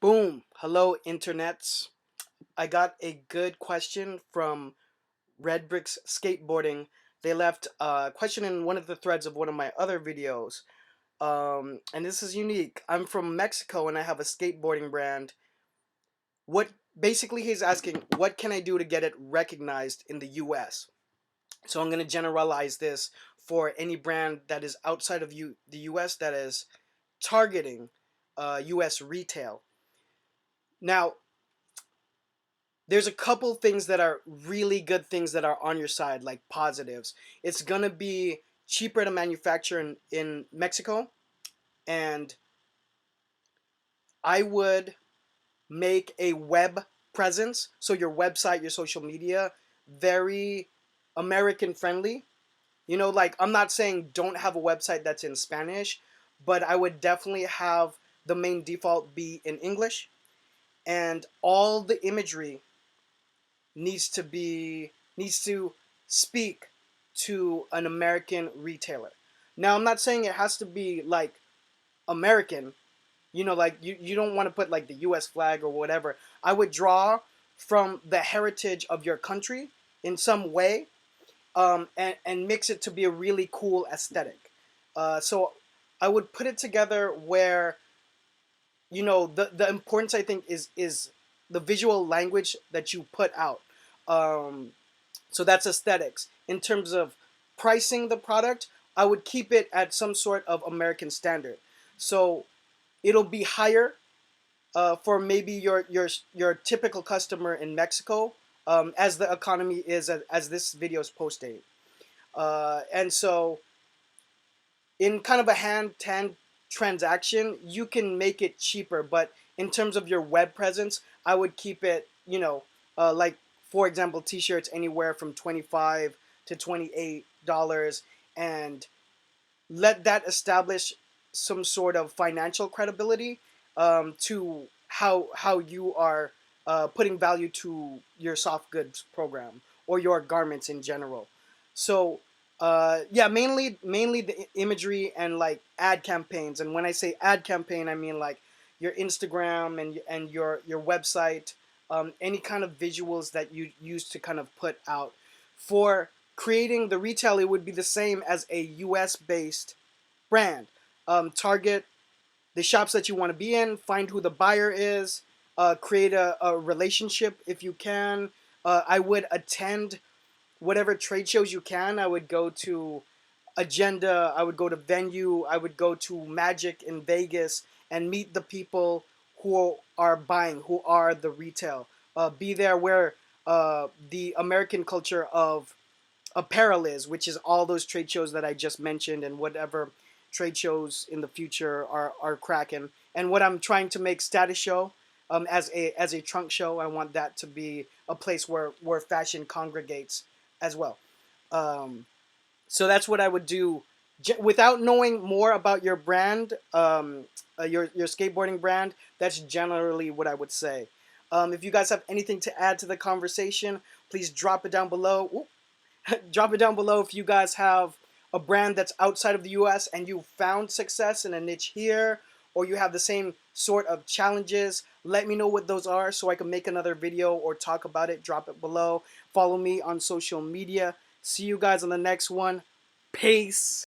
Boom. Hello, internets. I got a good question from Red Bricks Skateboarding. They left a question in one of the threads of one of my other videos. And this is unique. I'm from Mexico and I have a skateboarding brand. What basically he's asking, what can I do to get it recognized in the US? So I'm going to generalize this for any brand that is outside of the US that is targeting US retail. Now, there's a couple things that are really good things that are on your side, like positives. It's gonna be cheaper to manufacture in Mexico, and I would make a web presence, so your website, your social media, very American friendly. Like I'm not saying don't have a website that's in Spanish, but I would definitely have the main default be in English, and all the imagery needs to speak to an American retailer. Now, I'm not saying it has to be like American, like you don't want to put like the US flag or whatever. I would draw from the heritage of your country in some way, and mix it to be a really cool aesthetic. So I would put it together where, the importance I think is the visual language that you put out. Um, so that's aesthetics. In terms of pricing the product, I would keep it at some sort of American standard. So it'll be higher for maybe your typical customer in Mexico, as the economy is as this video is posted. And so in kind of a hand-to-hand transaction, you can make it cheaper. But in terms of your web presence, I would keep it, like for example, t-shirts anywhere from 25 to $28, and let that establish some sort of financial credibility, to how you are putting value to your soft goods program or your garments in general. So yeah, mainly the imagery and like ad campaigns. And when I say ad campaign, I mean like your Instagram and your website, any kind of visuals that you use to kind of put out. For creating the retail, it would be the same as a US based brand. Target the shops that you want to be in, find who the buyer is, create a relationship if you can. I would attend whatever trade shows you can. I would go to Agenda, I would go to Venue, I would go to Magic in Vegas and meet the people who are buying, who are the retail. Be there where the American culture of apparel is, which is all those trade shows that I just mentioned, and whatever trade shows in the future are cracking. And what I'm trying to make Status Show, as a trunk show, I want that to be a place where fashion congregates as well. Um, so that's what I would do, without knowing more about your brand, your skateboarding brand. That's generally what I would say. If you guys have anything to add to the conversation, please drop it down below. Ooh, drop it down below if you guys have a brand that's outside of the US and you found success in a niche here, or you have the same sort of challenges. Let me know what those are so I can make another video or talk about it. Drop it below. Follow me on social media. See you guys on the next one. Peace.